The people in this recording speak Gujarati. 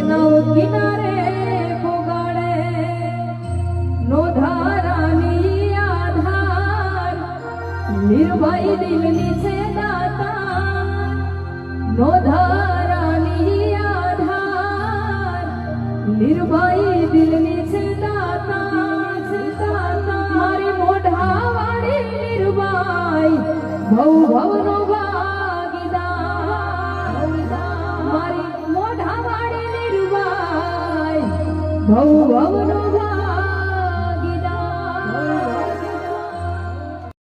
નવ કિનારે પોગાડે નો ધારાની આધાર નિર્ભય દિલની છે દાતા નો ધારાની આધાર નિર્ભય દિલની છે દાતા મારી મોઢા વાળી નિર્ભય ભવ ભવનો ભાગીદાર મારી મોઢા વાળી નિર્ભય ભવ ભવનો